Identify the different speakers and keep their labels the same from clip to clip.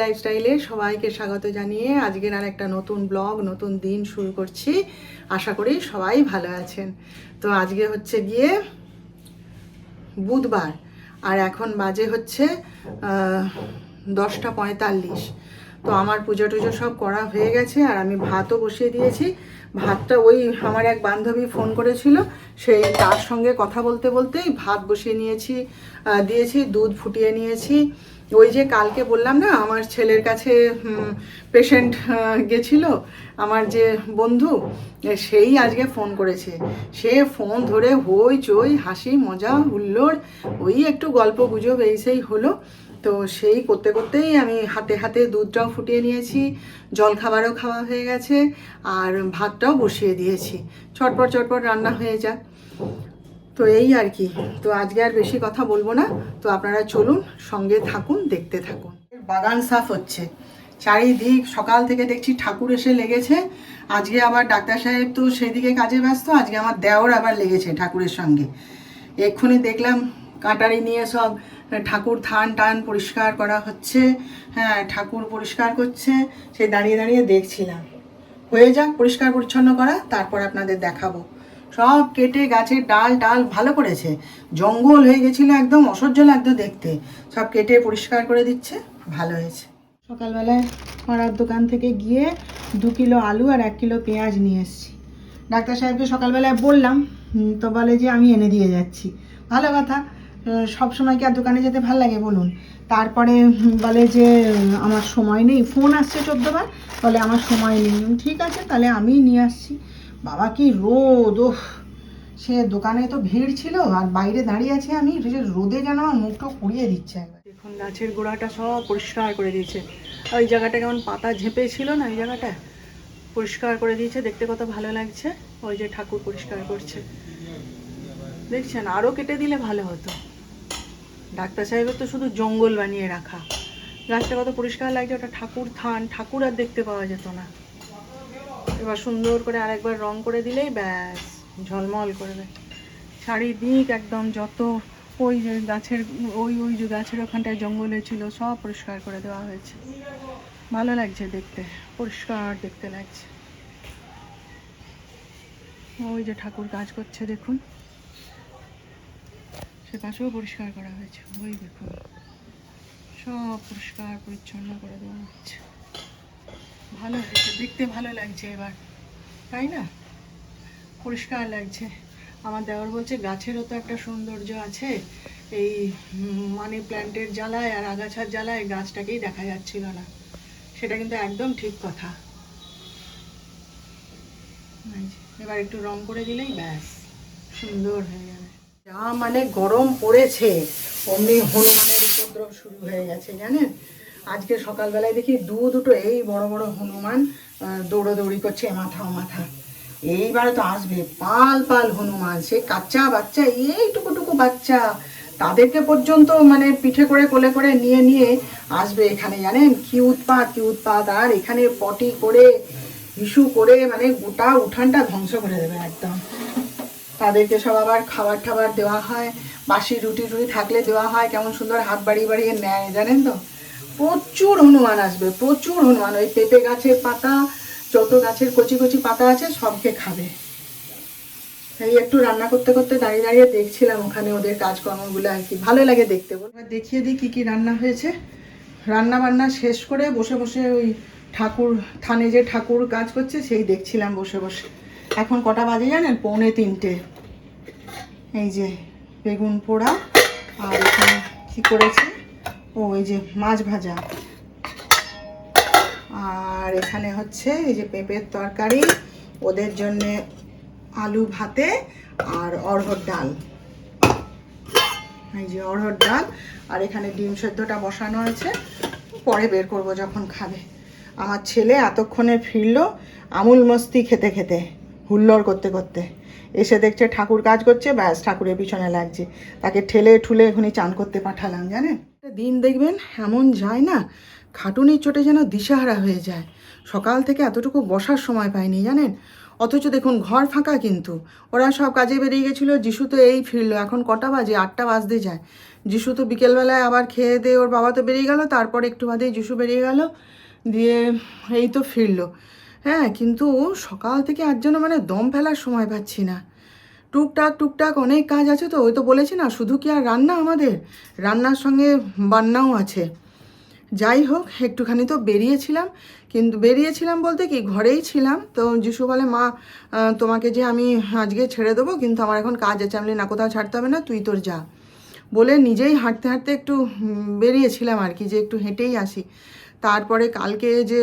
Speaker 1: লাইফস্টাইলে সবাইকে স্বাগত জানিয়ে আজকের আর একটা নতুন ব্লগ নতুন দিন শুরু করছি। আশা করি সবাই ভালো আছেন। তো আজকে হচ্ছে গিয়ে বুধবার আর এখন বাজে হচ্ছে 10:45। তো আমার পুজো টুজো সব করা হয়ে গেছে আর আমি ভাতও বসিয়ে দিয়েছি। ভাতটা ওই আমার এক বান্ধবী ফোন করেছিল, সেই তার সঙ্গে কথা বলতে বলতেই ভাত বসিয়ে দিয়েছি, দুধ ফুটিয়ে নিয়েছি। ওই যে কালকে বললাম না আমার ছেলের কাছে পেশেন্ট গেছিল, আমার যে বন্ধু, সেই আজকে ফোন করেছে। সে ফোন ধরে হই চই হাসি মজা হুল্লোড়, ওই একটু গল্প গুজব এই সেই হলো। তো সেই করতে করতেই আমি হাতে হাতে দুধটাও ফুটিয়ে নিয়েছি, জল খাবারও খাওয়া হয়ে গেছে আর ভাতটাও বসিয়ে দিয়েছি। চটপট চটপট রান্না হয়ে যায়। তো এই আর কি। তো আজকে আর বেশি কথা বলবো না, তো আপনারা চলুন সঙ্গে থাকুন, দেখতে থাকুন। বাগান সাফ হচ্ছে চারিদিক, সকাল থেকে দেখছি ঠাকুর এসে লেগেছে। আজকে আবার ডাক্তার সাহেব তো সেদিকে কাজে ব্যস্ত, আজকে আমার দেওর আবার লেগেছে ঠাকুরের সঙ্গে। এক্ষুনি দেখলাম কাটারি নিয়ে সব ঠাকুর থান টান পরিষ্কার করা হচ্ছে। হ্যাঁ, ঠাকুর পরিষ্কার করছে, সেই দাঁড়িয়ে দাঁড়িয়ে দেখছিলাম। হয়ে যাক পরিষ্কার পরিচ্ছন্ন করা, তারপর আপনাদের দেখাবো। সব কেটে গাছের ডাল ভালো করেছে, জঙ্গল হয়ে গেছিলো, একদম অসহ্য লাগতো দেখতে। সব কেটে পরিষ্কার করে দিচ্ছে, ভালো হয়েছে। সকালবেলায় পাড়ার দোকান থেকে গিয়ে 2 কিলো আলু আর 1 কিলো পেঁয়াজ নিয়ে এসেছি। ডাক্তার সাহেবকে সকালবেলায় বললাম, তো বলে যে আমি এনে দিয়ে যাচ্ছি। ভালো কথা, সব সময় কি আর দোকানে যেতে ভালো লাগে বলুন। তারপরে বলে যে আমার সময় নেই, ফোন আসছে 14 বার, বলে আমার সময় নেই। ঠিক আছে তাহলে আমিই নিয়ে আসছি। বাবা কি রোদ! ওহ, সে দোকানে তো ভিড় ছিল আর বাইরে দাঁড়িয়ে আছে আমি, রোদে যেন আমার মুখটা পুড়িয়ে দিচ্ছে একবার। দেখুন গাছের গোড়াটা সব পরিষ্কার করে দিয়েছে। ওই জায়গাটা কেমন পাতা ঝেঁপে ছিল না, ওই জায়গাটা পরিষ্কার করে দিয়েছে, দেখতে কত ভালো লাগছে। ওই যে ঠাকুর পরিষ্কার করছে দেখছেন, আরও কেটে দিলে ভালো হতো। ডাক্তার সাহেবের তো শুধু জঙ্গল বানিয়ে রাখা। গাছটা কত পরিষ্কার লাগছে, ওটা ঠাকুর থান, ঠাকুর আর দেখতে পাওয়া যেত না। এবার সুন্দর করে আরেকবার রং করে দিলেই ব্যাস ঝলমল করবে চারিদিক। একদম যত ওই যে গাছের ওই যে গাছের ওখানটায় জঙ্গলে ছিল সব পরিষ্কার করে দেওয়া হয়েছে। ভালো লাগছে দেখতে, পরিষ্কার দেখতে লাগছে। ওই যে ঠাকুর কাজ করছে দেখুন, সে পাশেও পরিষ্কার করা হয়েছে। ওই দেখুন সব পরিষ্কার পরিচ্ছন্ন করে দেওয়া হচ্ছে। ভালো হয়েছে দেখতে, ভালো লাগছে এবার, তাই না? পরিষ্কার লাগছে। আমার দেওর বলছে গাছেরও তো একটা সৌন্দর্য আছে, এই মানি প্ল্যান্টের জ্বালায় আর আগাছার জ্বালায় গাছটাকেই দেখা যাচ্ছিল না। সেটা কিন্তু একদম ঠিক কথা। এবার একটু রং করে দিলেই ব্যাস সুন্দর হয়ে যাবে। যা মানে গরম পড়েছে, অমনি হনুমানের উপদ্রব শুরু হয়ে গেছে জানেন। আজকে সকালবেলায় দেখি দুটো এই বড় বড় হনুমান দৌড়াদৌড়ি করছে মাথা মাথা। এইবারে তো আসবে পাল পাল হনুমান, সে কাচ্চা বাচ্চা, এইটুকুটুকু বাচ্চা, তাদেরকে পর্যন্ত মানে পিঠে করে কোলে করে নিয়ে নিয়ে আসবে এখানে জানেন। কি উৎপাত! আর এখানে পটি করে ইস্যু করে মানে গোটা উঠানটা ধ্বংস করে দেবে একদম। তাদেরকে সব আবার খাবার টাবার দেওয়া হয়, বাসি রুটি থাকলে দেওয়া হয়, কেমন সুন্দর হাত বাড়িয়ে বাড়িয়ে নেয় জানেন তো। প্রচুর হনুমান আসবে, প্রচুর হনুমান। ওই পেঁপে গাছের পাতা, যত গাছের কচি কচি পাতা আছে সবকে খাবে। এই একটু রান্না করতে করতে দাঁড়িয়ে দাঁড়িয়ে দেখছিলাম ওখানে ওদের কাজকর্মগুলো আর কি, ভালো লাগে দেখতে। এবার দেখিয়ে দিই কী কী রান্না হয়েছে। রান্না বান্না শেষ করে বসে বসে ওই ঠাকুর থানে যে ঠাকুর কাজ করছে সেই দেখছিলাম বসে বসে। এখন কটা বাজে জানেন? 2:45। এই যে বেগুন পোড়া, আর এখানে কী করেছে, ওই যে মাছ ভাজা, আর এখানে হচ্ছে এই যে পেঁপের তরকারি, ওদের জন্যে আলু ভাতে আর অড়হর ডাল। এই যে অড়হর ডাল, আর এখানে ডিম সেদ্ধটা বসানো আছে, পরে বের করব যখন খাবে। আমার ছেলে এতক্ষণে ফিরলো আমুল মস্তি খেতে খেতে, হুল্লোড় করতে করতে। এসে দেখছে ঠাকুর কাজ করছে, ব্যাস ঠাকুরের পিছনে লাগছে। তাকে ঠেলে ঠুলে এখনই চান করতে পাঠালাম জানেন। দিন দেখবেন এমন যায় না, খাটুনির চোটে যেন দিশাহারা হয়ে যায়। সকাল থেকে এতটুকু বসার সময় পাইনি জানেন। অথচ দেখুন ঘর ফাঁকা, কিন্তু ওরা সব কাজে বেরিয়ে গেছিলো। যিশু তো এই ফিরলো, এখন কটা বাজে, 8টা বাজতে যায়। যিশু তো বিকেলবেলায় আবার খেয়ে দিয়ে ওর বাবা তো বেরিয়ে গেল, তারপর একটু বাদেই যিশু বেরিয়ে গেল, দিয়ে এই তো ফিরলো। হ্যাঁ, কিন্তু সকাল থেকে আজ যেন মানে দম ফেলার সময় পাচ্ছি না। টুকটাক টুকটাক অনেক কাজ আছে, তো ওই তো বলেছি না, শুধু কি আর রান্না, আমাদের রান্নার সঙ্গে বান্নাও আছে। যাই হোক, একটুখানি তো বেরিয়েছিলাম, কিন্তু বেরিয়েছিলাম বলতে কি ঘরেই ছিলাম। তো যিশু বলে, মা তোমাকে যে আমি আজকে ছেড়ে দেবো, কিন্তু আমার এখন কাজ আছে। আমি বলি, না, কোথাও ছাড়তে হবে না, তুই তোর যা, বলে নিজেই হাঁটতে হাঁটতে একটু বেরিয়েছিলাম আর কি, যে একটু হেঁটেই আসি। তারপরে কালকে যে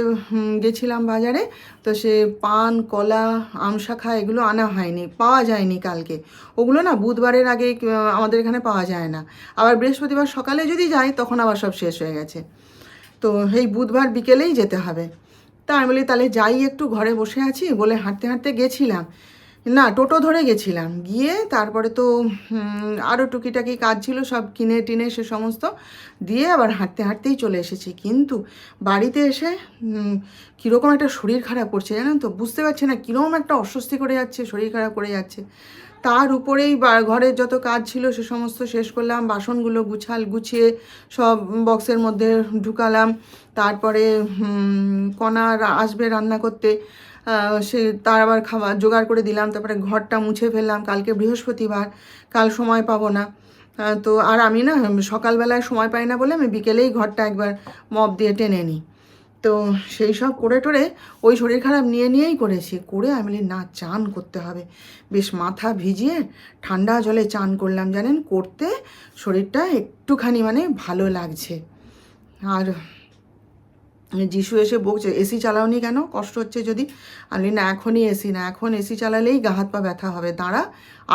Speaker 1: গেছিলাম বাজারে, তো সে পান, কলা, আমশাখা এগুলো আনা হয়নি, পাওয়া যায়নি কালকে। ওগুলো না বুধবারের আগে আমাদের এখানে পাওয়া যায় না। আবার বৃহস্পতিবার সকালে যদি যাই, তখন আবার সব শেষ হয়ে গেছে। তো এই বুধবার বিকেলেই যেতে হবে। তা আমি বলি, তাহলে যাই, একটু ঘরে বসে আছি বলে হাঁটতে হাঁটতে গেছিলাম। না, টোটো ধরে গেছিলাম, গিয়ে তারপরে তো আরও টুকিটাকি কাজ ছিল, সব কিনে টিনে সে সমস্ত দিয়ে আবার হাঁটতে হাঁটতেই চলে এসেছি। কিন্তু বাড়িতে এসে কীরকম একটা শরীর খারাপ করছে জানেন তো, বুঝতে পারছি না, কীরকম একটা অস্বস্তি করে যাচ্ছে, শরীর খারাপ করে যাচ্ছে। তার উপরেই ঘরের যত কাজ ছিল সে সমস্ত শেষ করলাম, বাসনগুলো গুছিয়ে সব বক্সের মধ্যে ঢুকালাম। তারপরে কণা আসবে রান্না করতে, সে তার আবার খাবার জোগাড় করে দিলাম। তারপরে ঘরটা মুছে ফেললাম, কালকে বৃহস্পতিবার, কাল সময় পাবো না। তো আর আমি না সকালবেলায় সময় পাই না বলে আমি বিকেলেই ঘরটা একবার মপ দিয়ে টেনে নিই। তো সেই সব করে টোরে ওই শরীর খারাপ নিয়েই করেছি। করে আমি বলি, না, চান করতে হবে। বেশ মাথা ভিজিয়ে ঠান্ডা জলে চান করলাম, জানেন, করতে শরীরটা একটুখানি মানে ভালো লাগছে। আর যিশু এসে বকছে, এসি চালাওনি কেন, কষ্ট হচ্ছে যদি। আমি না, এখনই এসি না, এখন এসি চালালেই গা হাত পা ব্যথা হবে, দাঁড়া,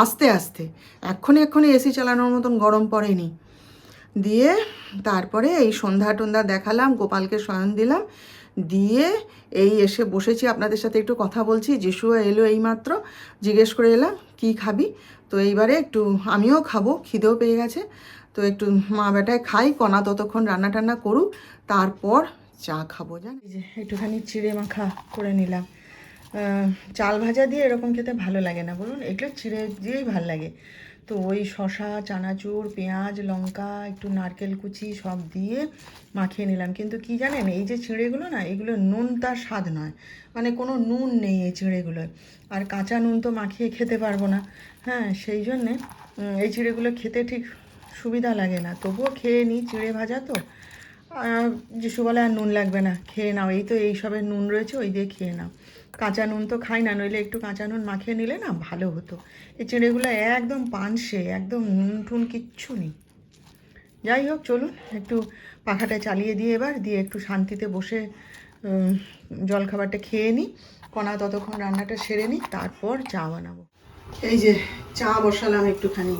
Speaker 1: আস্তে আস্তে, এক্ষুনি এসি চালানোর মতন গরম পড়েনি। দিয়ে তারপরে এই সন্ধ্যা টন্ধা দেখালাম, গোপালকে শয়ন দিলাম, দিয়ে এই এসে বসেছি, আপনাদের সাথে একটু কথা বলছি। যিশু এলো এইমাত্র, জিজ্ঞেস করে এলাম কি খাবি। তো এইবারে একটু আমিও খাবো, খিদেও পেয়ে গেছে। তো একটু মা বেটায় খাই, কণা ততক্ষণ রান্না টান্না করুক, তারপর চা খাবো। জানি যে একটুখানি চিড়ে মাখা করে নিলাম। চাল ভাজা দিয়ে এরকম খেতে ভালো লাগে না বলুন, এগুলো চিড়ে দিয়েই ভালো লাগে। তো ওই শশা, চানাচুর, পেঁয়াজ, লঙ্কা, একটু নারকেল কুচি সব দিয়ে মাখিয়ে নিলাম। কিন্তু কি জানেন, এই যে চিড়েগুলো না, এগুলো নুন তার স্বাদ নয়, মানে কোনো নুন নেই এই চিড়েগুলোয়। আর কাঁচা নুন তো মাখিয়ে খেতে পারবো না। হ্যাঁ, সেই জন্যে এই চিড়েগুলো খেতে ঠিক সুবিধা লাগে না, তবুও খেয়ে নিই, চিড়ে ভাজা তো। যিশু বলে, আর নুন লাগবে না, খেয়ে নাও, এই তো এইসবের নুন রয়েছে, ওই দিয়ে খেয়ে নাও। কাঁচা নুন তো খাই না, নইলে একটু কাঁচা নুন মাখিয়ে নিলে না ভালো হতো। এই চিড়েগুলো একদম পানসে, একদম নুন টুন কিচ্ছু নেই। যাই হোক, চলুন একটু পাখাটা চালিয়ে দিয়ে এবার দিয়ে একটু শান্তিতে বসে জলখাবারটা খেয়ে নিই, কণা ততক্ষণ রান্নাটা সেরে নিই, তারপর চা বানাবো। এই যে চা বসালাম একটুখানি।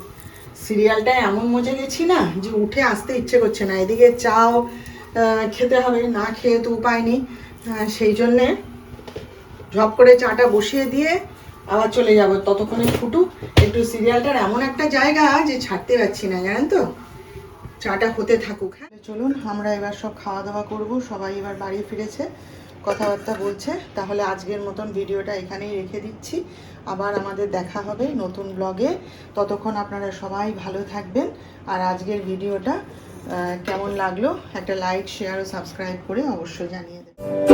Speaker 1: সিরিয়ালটা এমন মজে গেছি না যে উঠে আসতে ইচ্ছে করছে না। এদিকে চাও খেতে হবে, না খেয়ে তো উপায় নেই। সেই জন্যে ঝপ করে চাটা বসিয়ে দিয়ে আবার চলে যাব, ততক্ষণে ফুটুক। একটু সিরিয়ালটার এমন একটা জায়গা যে ছাড়তে পারছি না, জানেন তো। চাটা হতে থাকুক। হ্যাঁ, চলুন আমরা এবার সব খাওয়া দাওয়া করব। সবাই এবার বাড়ি ফিরেছে, কথাবার্তা বলছে। তাহলে আজকের মতন ভিডিওটা এখানেই রেখে দিচ্ছি। আবার আমাদের দেখা হবে নতুন ব্লগে। ততক্ষণ আপনারা সবাই ভালো থাকবেন। আর আজকের ভিডিওটা কেমন লাগলো একটা লাইক, শেয়ার ও সাবস্ক্রাইব করে অবশ্যই জানিয়ে দেবেন।